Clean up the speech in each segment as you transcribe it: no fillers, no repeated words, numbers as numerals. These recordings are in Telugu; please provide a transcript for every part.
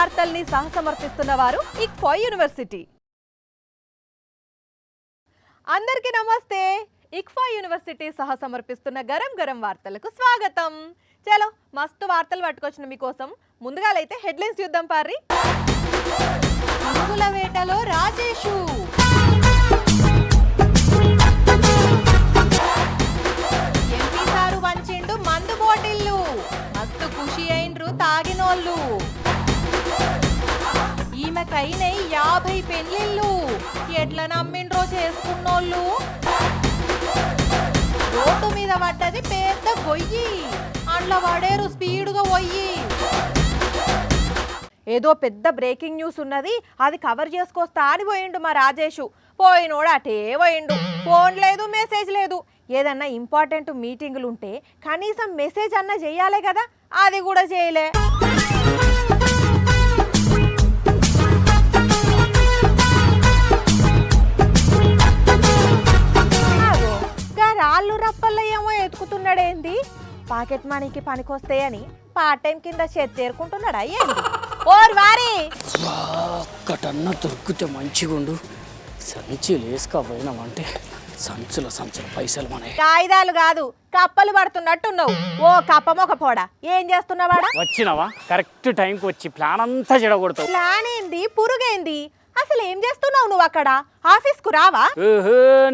వార్తల్ని సహసమర్పిస్తున్న వారు ఇక్ఫా యూనివర్సిటీ. అందరికీ నమస్తే. ఇక్ఫా యూనివర్సిటీ సహసమర్పిస్తున్న గరం గరం వార్తలకు స్వాగతం. చలో మస్తు వార్తలు పట్టుకొచ్చిన మీకోసం. ముందుగాలైతే హెడ్లైన్స్ చూద్దాం పారి. పురుగుల వేటలో రాజేషు, ఎంపీ సారు వంచిండు మందు బాటిల్లు, మస్తు ఖుషి అయినరు తాగినోళ్ళు. ఈమెకైనై 50 పెళ్లిళ్ళు, ఎట్లా నమ్మిండ్రో చేసుకున్నోళ్ళు. రోడ్డు మీద పడ్డది పెద్ద గొయ్యి, అండ్ల పడేరు స్పీడ్గా పోయి. ఏదో పెద్ద బ్రేకింగ్ న్యూస్ ఉన్నది, అది కవర్ చేసుకొస్తా అని పోయిండు మా రాజేషు. పోయినోడు అటే పోయిండు. ఫోన్ లేదు, మెసేజ్ లేదు. ఏదన్నా ఇంపార్టెంట్ మీటింగులు ఉంటే కనీసం మెసేజ్ అన్నా చెయ్యాలే కదా, అది కూడా చేయలే. రాళ్ళు రప్పల్లో ఏమో ఎతుకుతున్నాడేంది, పాకెట్ మనీకి పనికొస్తాయని పార్ట్ టైం కింద చేరుకుంటున్నాడు. అయ్యేంది ఓర్ వారి ఒక్కటన్నా దొరికితే మంచిగుండు. సంచులు వేసుకోపోయినామంటే సంచుల పైసలు మన కాయిదాలు కాదు కప్పలు పడుతున్నట్టున్నావు. ఓ కప్పమొక పోడా, ఏం చేస్తున్నావాడా? వచ్చినావా కరెక్ట్ టైంకి వచ్చి ప్లాన్ అంతా చెడగొడతావు. ప్లాన్ ఏంది, పురుగేంది, అసలు ఏం చేస్తున్నావు నువ్వు అక్కడ? ఆఫీస్ కు రావా?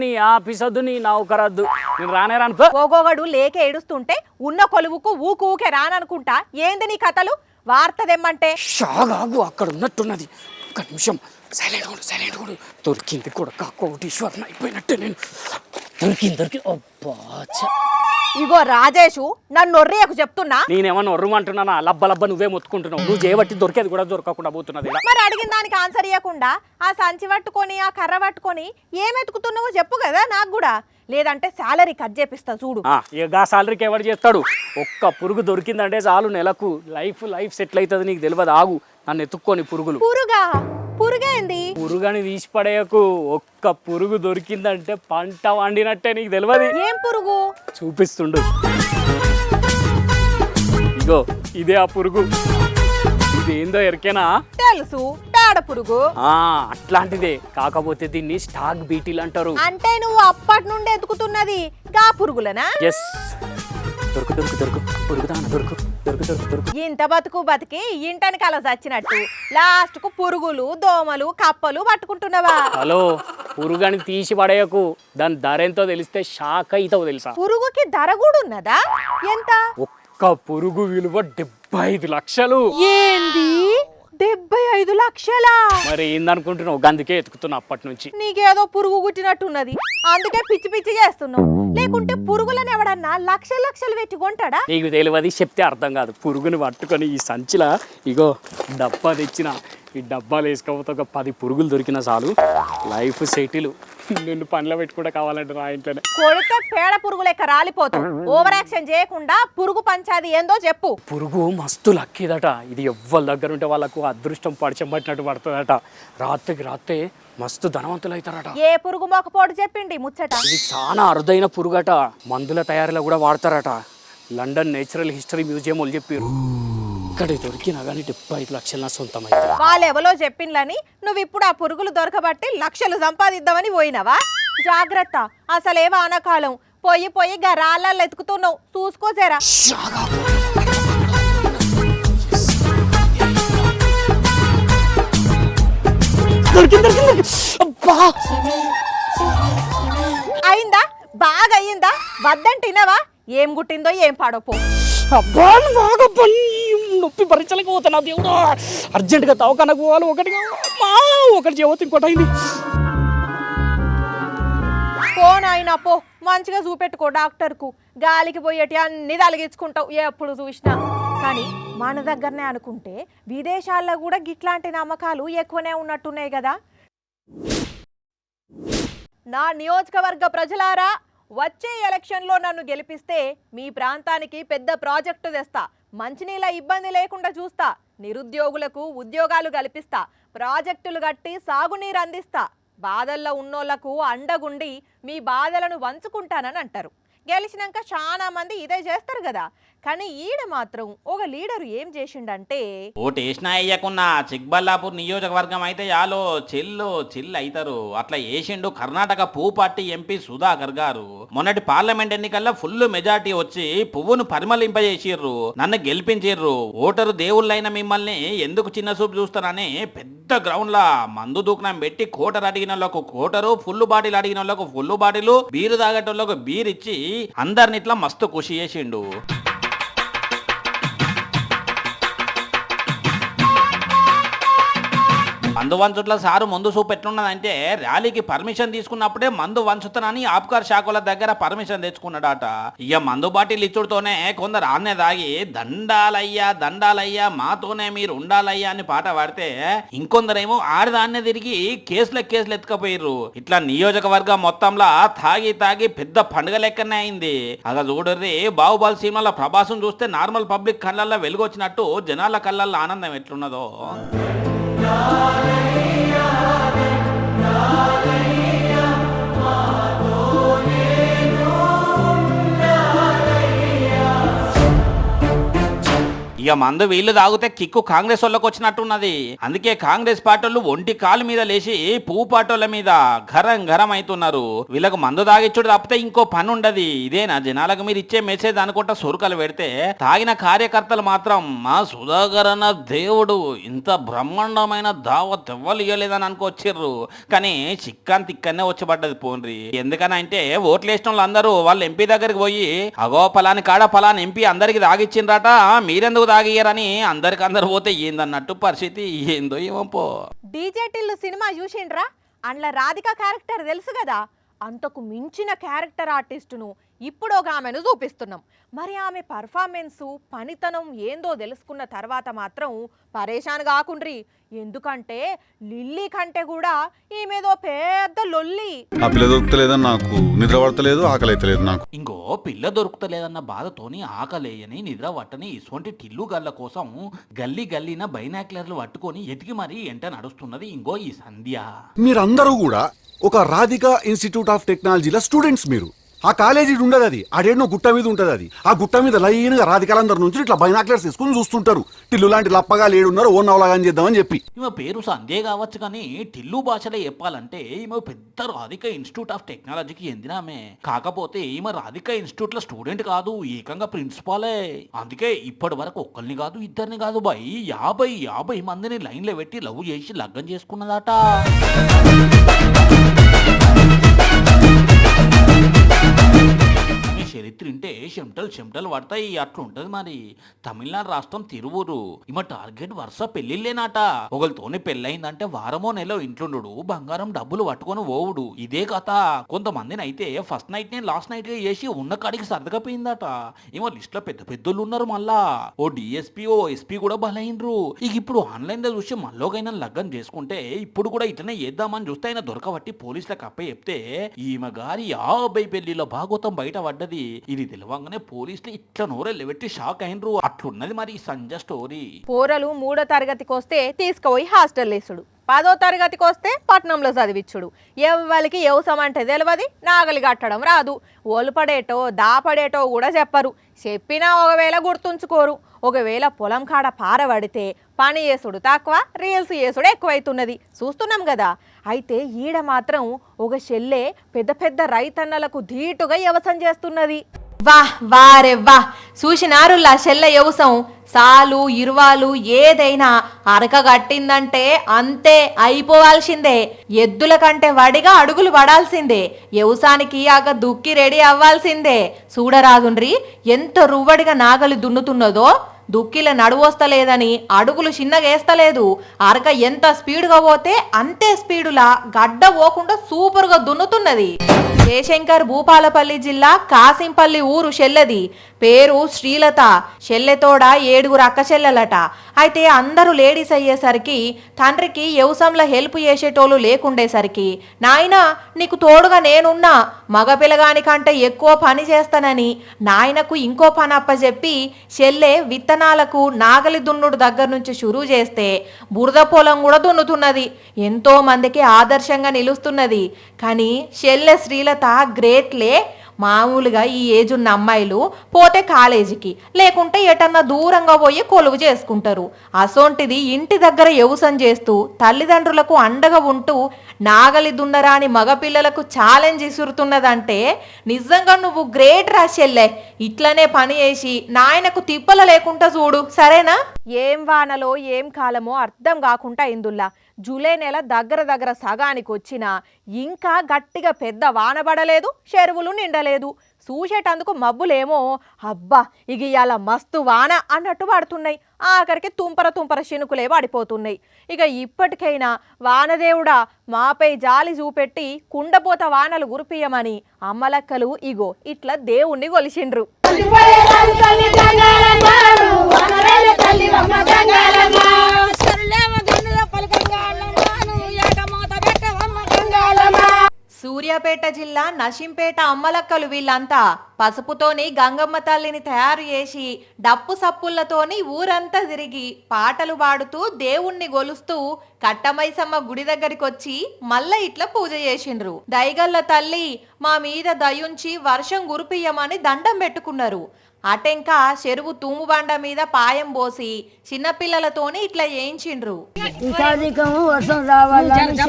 నీ ఆఫీస్ వద్దు, నీ నౌకరద్దు, నేను రానే రాను. ఓగోగడు లేక ఏడుస్తుంటే ఉన్న కొలువుకు ఊకే రాననుకుంటా. ఏంది నీ కథలు? వార్త దెమ్మంటే షాగాగు, అక్కడ ఉన్నట్టున్నది. ఒక్క నిమిషం సైలెంట్ కూడా. దొరికింది కూడా కాకోటీశ్వరన్ అయిపోయినట్టే. నేను దొరికింది. ఇగో రాజేషు, నన్ను ఒర్రేకు చెప్తున్నా. నేనేమన్నా ఒర్రమంటున్నానా? లబ్బ నువ్వే మొత్తుకుంటున్నావు. నువ్వు చేయబట్టి దొరికేది కూడా దొరకకుండా పోతున్నది. మరి అడిగిన దానికి ఆన్సర్ ఇవ్వకుండా ఆ సంచి పట్టుకొని ఆ కర్ర పట్టుకొని ఏమెతుకుతున్నావో చెప్పు కదా నాకు కూడా. లేదంటే శాలరీ కట్ చేపిస్తా చూడు. ఇక శాలరీకి ఎవరు చేస్తాడు? ఒక్క పురుగు దొరికిందంటే చాలు, నెలకు లైఫ్ సెటిల్ అవుతుంది. నీకు తెలియదు, ఆగు నన్ను ఎత్తుక్కొని. పురుగులు పురుగేంది? పురుగని తీసి పడేయకు. ఒక్క పురుగు దొరికిందంటే పంట వండినట్టే. నీకు తెలియదు. ఏం పురుగు? చూపిస్తుండు. ఇగో ఇదే ఆ పురుగు. ఇదేందో ఎరికేనా? తెలుసు, పేడ పురుగు. అట్లాంటిదే, కాకపోతే దీన్ని స్టాక్ బీటీలు అంటారు. అంటే నువ్వు అప్పటి నుండి ఎత్తుకుతున్నది గా పురుగులనా? ఎస్. దొరుకు. ఇంత బతికి ఇంటని కల చచ్చినట్టు లాస్ట్ కు పురుగులు, దోమలు, కప్పలు పట్టుకుంటున్నావా? హలో, పురుగని తీసి పడేయకు. దాని ధర ఎంతో తెలిస్తే షాక్ అవుతావు తెలుసా? పురుగుకి ధర కూడా ఉన్నదా? ఎంత? ఒక్క పురుగు విలువ 75 లక్షలు. ఏంది 75 లక్షలా? మరి ఏందనుకుంటున్నావు? అందుకే ఎత్తుకుతున్నా అప్పటి నుంచి. నీకేదో పురుగు గుట్టినట్టున్నది, అందుకే పిచ్చి చేస్తున్నావు. లేకుంటే పురుగులను ఎవడన్నా లక్షలు పెట్టి కొంటాడా? నీకు తెలియదు, చెప్తే అర్థం కాదు. పురుగుని పట్టుకొని ఈ సంచిలా ఇగో డబ్బా తెచ్చిన. ఈ డబ్బాలు వేసుకోకపోతే ఒక 10 పురుగులు దొరికిన చాలు, లైఫ్ సెటిల్. నిన్ను పనిలో పెట్టుకుంటే కావాలంటే నా ఇంట్లోనే. కొడితే పేడ పురుగు లెక్క రాలిపోతావు. ఓవర్ యాక్షన్ చేయకుండా పురుగు పంచాది ఏందో చెప్పు. పురుగు మస్తు లక్కీదట. ఇది ఎవ్వరి దగ్గర ఉంటే వాళ్ళకు అదృష్టం పరిచయం పట్టినట్టు పడుతుందట. రాత్రికి రాత్రే మస్తు ధనవంతులు అవుతారట. ఏ పురుగు మొక్కపోటు చెప్పిండి ముచ్చట? ఇది చాలా అరుదైన పురుగట. మందుల తయారీలో కూడా వాడతారట. లండన్ నేచురల్ హిస్టరీ మ్యూజియం వాళ్ళు చెప్పారు. ఇక్కడ దొరికినా కానీ 75 లక్షల సొంతం అయితే. వాళ్ళెవలో చెప్పిండ్లని నువ్వు ఇప్పుడు ఆ పురుగులు దొరకబట్టి లక్షలు సంపాదిద్దామని పోయినావా? జాగ్రత్త, అసలే వానకాలం. పోయి గా రాళ్ళల్లో ఎత్తుకుతున్నావు, చూసుకోజరా. అయిందా? బాగా అయ్యిందా? వద్దంటినవా? ఏం గుట్టిందో ఏం పాడోపో. నొప్పి భరించలేకపోతున్నా దేవుడా. అర్జెంటుగా తవ్వకనకు పోవాలి. ఒకటి చేయవద్దు, ఇంకోటి అయింది. ఫోన్ అయినా పో, మంచిగా చూపెట్టుకో డాక్టర్కు. గాలికి పోయేటి అన్ని తలిగించుకుంటావు ఎప్పుడు చూసినా. కానీ మన దగ్గరనే అనుకుంటే విదేశాల్లో కూడా గిట్లాంటి నమ్మకాలు ఎక్కువనే ఉన్నట్టున్నాయి కదా. నా నియోజకవర్గ ప్రజలారా, వచ్చే ఎలక్షన్లో నన్ను గెలిపిస్తే మీ ప్రాంతానికి పెద్ద ప్రాజెక్టు తెస్తా. మంచినీళ్ళ ఇబ్బంది లేకుండా చూస్తా. నిరుద్యోగులకు ఉద్యోగాలు కల్పిస్తా. ప్రాజెక్టులు కట్టి సాగునీరు అందిస్తా. బాధల్లో ఉన్నోళ్లకు అండగుండి మీ బాధలను వంచుకుంటానని అంటారు. గెలిచినాక చాలా మంది ఇదే చేస్తారు కదా. కానీ ఈడ మాత్రం ఒక లీడరు ఏం చేసిండంటే, ఓటేసినా వేయకున్నా చిక్బల్లాపూర్ నియోజకవర్గం అయితే యాలో చిల్లు అవుతారు. అట్లా వేసిండు కర్ణాటక పువ్వు పార్టీ ఎంపీ సుధాకర్ గారు. మొన్నటి పార్లమెంట్ ఎన్నికల్లో ఫుల్ మెజార్టీ వచ్చి పువ్వును పరిమళింపజేసిర్రు, నన్ను గెలిపించిర్రు. ఓటరు దేవుళ్ళైన మిమ్మల్ని ఎందుకు చిన్న చూపు చూస్తారని పెద్ద గ్రౌండ్ లా మందు దూకనం పెట్టి కోటరు అడిగిన వాళ్ళకు కోటరు, ఫుల్ బాటిల్ అడిగిన వాళ్ళకు ఫుల్ బాటిల్, బీరు తాగేటోళ్ళకు బీర్ ఇచ్చి అందరిని ఇట్లా మస్తు ఖుషి చేసిండు. మందు వంచుట్ల సారు ముందు చూపు ఎట్లున్నదంటే ర్యాలీకి పర్మిషన్ తీసుకున్నప్పుడే మందు వంచుతానని ఆబ్కార్ శాఖల దగ్గర పర్మిషన్ తెచ్చుకున్నాడట. ఇక మందు బాటిల్ ఇచ్చుడుతోనే కొందరు ఆన్నే దాగి దండాలయ్యా మాతోనే మీరు ఉండాలయ్యా అని పాట పాడితే ఇంకొందరేమో ఆడదాన్నే తిరిగి కేసులు ఎత్తుకపోయారు. ఇట్లా నియోజకవర్గం మొత్తంలో తాగి పెద్ద పండుగ లెక్కనే అయింది. అలా చూడర్రి బాహుబలి సినిమాలో ప్రభాసం చూస్తే నార్మల్ పబ్లిక్ కళ్ళల్లో వెలుగొచ్చినట్టు జనాల కళ్ళల్లో ఆనందం ఎట్లున్నదో. ఇక మందు వీళ్ళు తాగితే కిక్కు కాంగ్రెస్ వాళ్ళకి వచ్చినట్టున్నది. అందుకే కాంగ్రెస్ పార్టీలు ఒంటి కాలు మీద లేచి పువ్వు పాటోళ్ళ మీద గరం అవుతున్నారు. వీళ్ళకు మందు తాగిచ్చుడు తప్పితే ఇంకో పని ఉండదు. ఇదేనా జనాలకు మీరు ఇచ్చే మెసేజ్ అనుకుంటా సొరుకలు పెడితే తాగిన కార్యకర్తలు మాత్రం మా సుధాకర్ అన్న దేవుడు ఇంత బ్రహ్మాండమైన దావత్ ఎవ్వరు ఇవ్వలేదని అనుకొచ్చిర్రు. కానీ చిక్కాన్ తిక్కనే వచ్చి పడ్డది పోన్రి. ఎందుకని అంటే ఓట్లు వేసిన వాళ్ళు అందరూ వాళ్ళ ఎంపీ దగ్గరికి పోయి అగో పలాని కాడ పలాని ఎంపీ అందరికి తాగిచ్చిండ్రట, మీరెందుకు తాగియ్యారని అందరు పోతే ఏందన్నట్టు పరిస్థితి. ఏందో ఏమో పో. డీజే టిల్లు సినిమా చూసిండ్రా? అందులో రాధిక క్యారెక్టర్ తెలుసు కదా. అంతకు మించిన క్యారెక్టర్ ఆర్టిస్టును ఇప్పుడు ఒక ఆమెను చూపిస్తున్నాం. మరి ఆమె పర్ఫార్మెన్సు పనితనం ఏందో తెలుసుకున్న తర్వాత మాత్రం పరేషాన్ కాకుండ్రి. ఎందుకంటే లిల్లీ కంటే కూడా ఈమెదో పెద్ద లొల్లి. ఆ పిల్ల దొరుకుతలేదని నాకు నిద్ర పడతలేదు, ఆకలి అయితలేదు నాకు. ఇంకో పిల్ల దొరుకుతలేదన్న బాధతోని ఆకలేయని నిద్ర పట్టని ఇటువంటి టిల్లు గల్ల కోసం గల్లీన బైనాక్లర్లు పట్టుకొని ఎతికి మరీ ఎంట నడుస్తున్నది ఇంకో ఈ సంధ్య. మీరందరూ కూడా ఒక రాధిక ఇన్స్టిట్యూట్ ఆఫ్ టెక్నాలజీలో స్టూడెంట్స్. మీరు ఆ కాలేజీ ఉండదు, అది ఆడేనో గుట్ట మీద ఉంటుంది. అది ఆ గుట్ట మీద లైన్గా రాధికాలందరి నుంచి ఇట్లా బైనాక్లర్స్ తీసుకుని చూస్తుంటారు. టిల్లు లాంటి లప్పగా లేడున్నారు, ఓ నవలాగా చేద్దామని చెప్పి. ఈమె పేరు సంధ్య కావచ్చు కానీ టిల్లు భాషలో చెప్పాలంటే ఈమె పెద్ద రాధిక ఇన్స్టిట్యూట్ ఆఫ్ టెక్నాలజీకి చెందినామే. కాకపోతే ఈమె రాధిక ఇన్స్టిట్యూట్ లో స్టూడెంట్ కాదు, ఏకంగా ప్రిన్సిపాలే. అందుకే ఇప్పటి వరకు ఒక్కరిని కాదు ఇద్దరిని కాదు బాయ్ 50 మందిని లైన్లో పెట్టి లవ్ చేసి లగ్గం చేసుకున్నదట. చరిత్ర ఇంటే చెమటలు పడతాయి. అట్లుంటది మరి. తమిళనాడు రాష్ట్రం తిరువూరు. ఈమె టార్గెట్ వరుస పెళ్లిళ్ళేనాట. ఒకరితోనే పెళ్ళయిందంటే వారమో నెల ఇంట్లుండు, బంగారం డబ్బులు పట్టుకొని ఓవుడు. ఇదే కథ. కొంతమందిని అయితే ఫస్ట్ నైట్ నే లాస్ట్ నైట్ గా చేసి ఉన్న కాడికి సర్దకపోయిందట. ఏమో లిస్ట్ లో పెద్దోళ్ళు ఉన్నారు. మళ్ళా ఓ డిఎస్పీ ఓ ఎస్పీ కూడా బలైనరు. ఇక ఇప్పుడు ఆన్లైన్ లో చూసి మళ్ళోకైనా లగ్గం చేసుకుంటే ఇప్పుడు కూడా ఇట్లనే చేద్దామని చూస్తే ఆయన దొరకబట్టి పోలీసులకు అప్ప చెప్తే ఈమె గారి 50 పెళ్లిలో భాగవతం బయట పడ్డది. ఇది తెలియగానే పోలీసులు ఇట్లా నోరెళ్ళబెట్టి షాక్ అయినరు. అట్లున్నది మరి సంజయ్ స్టోరీ. పోరలు 3వ తరగతికి వస్తే తీసుకుపోయి హాస్టల్ వేసుడు, 10వ తరగతికి వస్తే పట్నంలో చదివించుడు. ఎవ్వరికి వ్యవసాయం అంటే తెలియదు, నాగలి కట్టడం రాదు, ఒలుపడేటో దాపడేటో కూడా చెప్పరు. చెప్పినా ఒకవేళ గుర్తుంచుకోరు. ఒకవేళ పొలం కాడ పారబడితే పని చేసుడు తక్కువ, రీల్స్ చేసుడు ఎక్కువైతున్నది. చూస్తున్నాం కదా. అయితే ఈడ మాత్రం ఒక చెల్లె పెద్ద రైతన్నలకు ధీటుగా వ్యవసాయం చేస్తున్నది. వారెవ్వా చూసినారులా చెల్ల వ్యవసాయం. సాలు ఇరువాలు ఏదైనా అరక కట్టిందంటే అంతే అయిపోవాల్సిందే. ఎద్దుల కంటే వడిగా అడుగులు పడాల్సిందే. వ్యవసాయానికి ఆగ దుక్కి రెడీ అవ్వాల్సిందే. చూడరాదుండ్రి ఎంత రువ్వడిగా నాగలి దున్నుతున్నదో. దుక్కిల నడువొస్తలేదని అడుగులు చిన్నగేస్తలేదు. అరక ఎంత స్పీడుగా పోతే అంతే స్పీడులా గడ్డ పోకుండా సూపర్గా దున్నుతున్నది. జయశంకర్ భూపాలపల్లి జిల్లా కాసింపల్లి ఊరు చెల్లెది. పేరు శ్రీలత. చెల్లెతోడ 7 అక్క చెల్లెలట. అయితే అందరూ లేడీస్ అయ్యేసరికి తండ్రికి వ్యవసాయంలో హెల్ప్ చేసేటోళ్ళు లేకుండేసరికి నాయనా నీకు తోడుగా నేనున్నా, మగపిల్లగాని కంటే ఎక్కువ పని చేస్తానని నాయనకు ఇంకో పని అప్పచెప్పి చెల్లె విత్తనాలకు నాగలి దున్నుడు దగ్గర నుంచి షురూ చేస్తే బురద పొలం కూడా దున్నుతున్నది. ఎంతో మందికి ఆదర్శంగా నిలుస్తున్నది. కానీ చెల్లె శ్రీలత గ్రేట్లే. మామూలుగా ఈ ఏజ్ ఉన్న అమ్మాయిలు పోతే కాలేజీకి లేకుంటే ఎటన్నా దూరంగా పోయి కొలువు చేసుకుంటారు. అసొంటిది ఇంటి దగ్గర వ్యవసాయం చేస్తూ తల్లిదండ్రులకు అండగా ఉంటూ నాగలి దున్నరాని మగపిల్లలకు ఛాలెంజ్ ఇసురుతున్నదంటే నిజంగా నువ్వు గ్రేట్ రాశెల్లే. ఇట్లనే పని చేసి నాయనకు తిప్పల లేకుండా చూడు, సరేనా? ఏం వానలో ఏం కాలమో అర్థం కాకుండా ఇందుల్లా జూలై నెల దగ్గర సగానికి వచ్చినా ఇంకా గట్టిగా పెద్ద వాన పడలేదు, చెరువులు నిండలేదు. చూసేటందుకు మబ్బులేమో అబ్బా ఇక ఇవాళ మస్తు వాన అన్నట్టు పడుతున్నాయి. ఆఖరికి తుంపర శినుకులే పడిపోతున్నాయి. ఇక ఇప్పటికైనా వానదేవుడా మాపై జాలి చూపెట్టి కుండపోత వానలు గురిపియమని అమ్మలక్కలు ఇగో ఇట్లా దేవుణ్ణి కొలిసిండ్రు. సూర్యాపేట జిల్లా నషింపేట అమ్మలక్కలు వీళ్ళంతా పసుపుతోని గంగమ్మ తల్లిని తయారు చేసి డప్పు సప్పులతోని ఊరంతా తిరిగి పాటలు పాడుతూ దేవుణ్ణి గొలుస్తూ కట్టమైసమ్మ గుడి దగ్గరికి వచ్చి మళ్ళా ఇట్లా పూజ చేసిండ్రు. దయగల్ల తల్లి మా మీద దయుంచి వర్షం గురిపియ్యమని దండం పెట్టుకున్నారు. అటెంక చెరువు తూముబండ మీద పాయం పోసి చిన్నపిల్లలతోని ఇట్లా చేయించిండ్రు. వర్షం రావాలని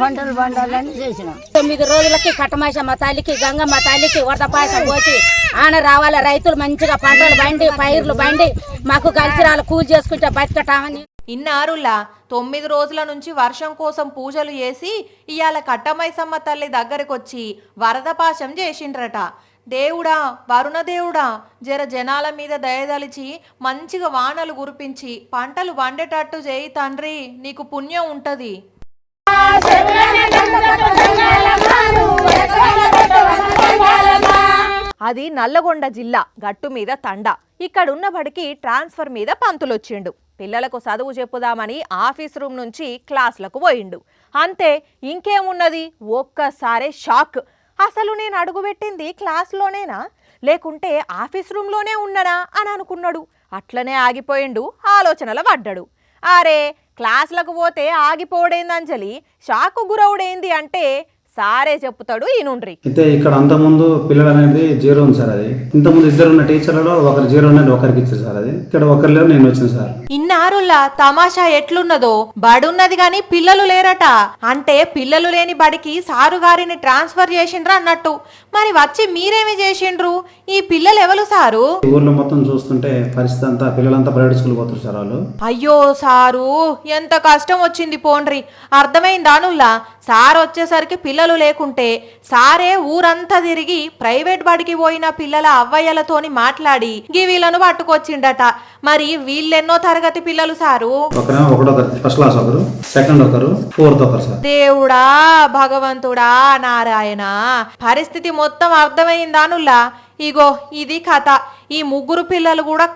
పంటలు పండాలని చేసినాం. 9 రోజులకి కట్టమైసమ్మ తల్లికి గంగమ్మ తల్లికి వరద పాయసం పోసి ఆన రావాలి, రైతులు మంచిగా పంటలు బండి పైర్లు బండి మాకు కలిసిరాలు కూలి చేసుకుంటే బతికటామని. ఇన్నారులా 9 రోజుల నుంచి వర్షం కోసం పూజలు చేసి ఇవాళ కట్టమైసమ్మ తల్లి దగ్గరకొచ్చి వరద పాశం చేసిండ్రట. దేవుడా వరుణదేవుడా జర జనాల మీద దయదలిచి మంచిగా వానలు కురిపించి పంటలు వండేటట్టు చేయి తండ్రి, నీకు పుణ్యం ఉంటది. అది నల్లగొండ జిల్లా గట్టు మీద తండ. ఇక్కడున్న బడికి ట్రాన్స్ఫర్ మీద పంతులొచ్చిండు. పిల్లలకు చదువు చెప్పుదామని ఆఫీస్ రూమ్ నుంచి క్లాసులకు పోయిండు. అంతే, ఇంకేమున్నది, ఒక్కసారే షాక్. అసలు నేను అడుగుపెట్టింది క్లాస్లోనేనా లేకుంటే ఆఫీస్ రూమ్లోనే ఉన్నానా అని అనుకున్నాడు. అట్లనే ఆగిపోయిండు, ఆలోచనల పడ్డాడు. అరే క్లాసులకు పోతే ఆగిపోవడేందంజలి, షాకు గురవుడేంది అంటే సారే చెప్తాడు ఈనుండ్రి. అయితే ఇక్కడ అంతకుముందు పిల్లలు అనేది 0 ఉంది సార్. అది ఇంతకుముందు 2 ఉన్న టీచర్లలో ఒకరు 0 అనేది ఒకరికి ఇచ్చారు సార్. అది ఇక్కడ ఒకరు లేరు, నేను వచ్చిన సార్. ఇన్నారులా తమాషా ఎట్లున్నదో, బడున్నది గాని పిల్లలు లేరట. అంటే పిల్లలు లేని బడికి సారు గారిని ట్రాన్స్ఫర్ చేసిండ్రు అన్నట్టు. మరి వచ్చి మీరేమి చేసిండ్రు? ఈ పిల్లలు ఎవరు సారు? ఊర్లో మొత్తం చూస్తుంటే పరిస్థితి అంతా పిల్లలంతా ప్రైవేట్ స్కూల్ పోతారు సార్ వాళ్ళు. అయ్యో సారు ఎంత కష్టం వచ్చింది పోండ్రి. అర్థమైందానుల్లా, సార్ వచ్చేసరికి పిల్లలు లేకుంటే సారే ఊరంతా తిరిగి ప్రైవేట్ బడికి పోయిన పిల్లల అవ్వయ్యలతోని మాట్లాడి వీళ్ళను పట్టుకొచ్చిండట. మరి వీళ్ళెన్నో తరగతి పిల్లలు సారు? ఒకరు ఫస్ట్ క్లాస్, ఒకరు సెకండ్, ఒకరు ఫోర్త్, ఒకరు సార్. దేవుడా భగవంతుడా నారాయణ, పరిస్థితి మొత్తం అర్థమైందానుల్లా. ఇగో ఇది కథ. ఈ 3 పిల్లలు కూడా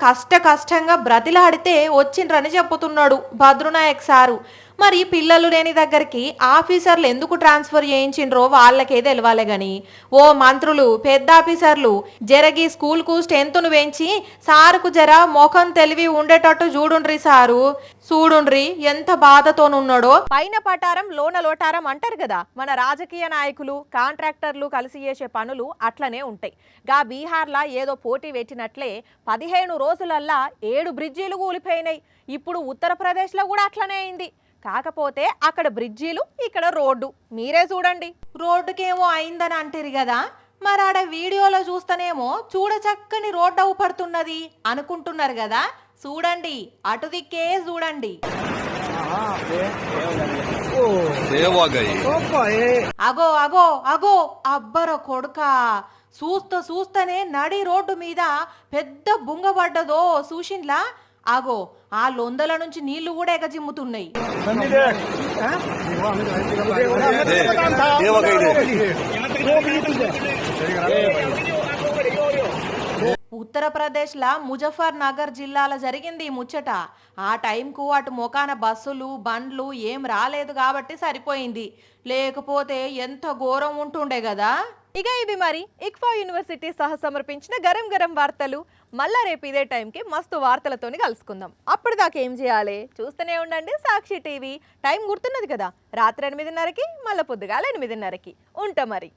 కష్టంగా బ్రతిలాడితే వచ్చిండ్రని చెప్పుతున్నాడు భద్రునాయక్ సారు. మరి పిల్లలు లేని దగ్గరికి ఆఫీసర్లు ఎందుకు ట్రాన్స్ఫర్ చేయించిండ్రో వాళ్ళకే తెలవాలి గాని, ఓ మంత్రులు పెద్ద ఆఫీసర్లు జరగి స్కూల్కు స్ట్రెంత్ను పెంచి సారుకు జర ముఖం తెలివి ఉండేటట్టు చూడుండ్రి సారు. చూడుండ్రి ఎంత బాధతోనున్నాడో. పైన పటారం లోన లోటారం అంటారు కదా, మన రాజకీయ నాయకులు కాంట్రాక్టర్లు కలిసి చేసే పనులు అట్లనే ఉంటాయి. గా బీహార్లా ఏదో పోటీ పెట్టినట్లే 15 రోజులల్లా 7 బ్రిడ్జీలు కూలిపోయినాయి. ఇప్పుడు ఉత్తరప్రదేశ్లో కూడా అట్లనే అయింది. కాకపోతే అక్కడ బ్రిడ్జీలు, ఇక్కడ రోడ్డు. మీరే చూడండి. రోడ్డుకేమో అయిందని అంటారు కదా, మరి ఆడ వీడియోలో చూస్తేనేమో చూడ చక్కని రోడ్డు అవుపడుతున్నది అనుకుంటున్నారు కదా. చూడండి, అటు దిక్కే చూడండి. అగో అగో అగో అబ్బర కొడుకా, చూస్తూనే నడి రోడ్డు మీద పెద్ద బుంగబడ్డదో చూసిండ్లా. ఆగో ఆ లొందల నుంచి నీళ్లు కూడా ఎగజిమ్ముతున్నాయి. ఉత్తరప్రదేశ్లా ముజఫర్ నగర్ జిల్లాలో జరిగింది ఈ ముచ్చట. ఆ టైంకు అటు మొకాన బస్సులు బండ్లు ఏం రాలేదు కాబట్టి సరిపోయింది, లేకపోతే ఎంత ఘోరం ఉంటుండే కదా. ఇక ఇవి మరి ఇక్ఫా యూనివర్సిటీ సహా సమర్పించిన గరం వార్తలు. మళ్ళా రేపు ఇదే టైంకి మస్తు వార్తలతోని కలుసుకుందాం. అప్పటిదాకా ఏం చేయాలి? చూస్తూనే ఉండండి సాక్షి టీవీ. టైం గుర్తున్నది కదా, రాత్రి 8:30కి, మళ్ళీ పొద్దుగాల 8:30కి. ఉంటా మరి.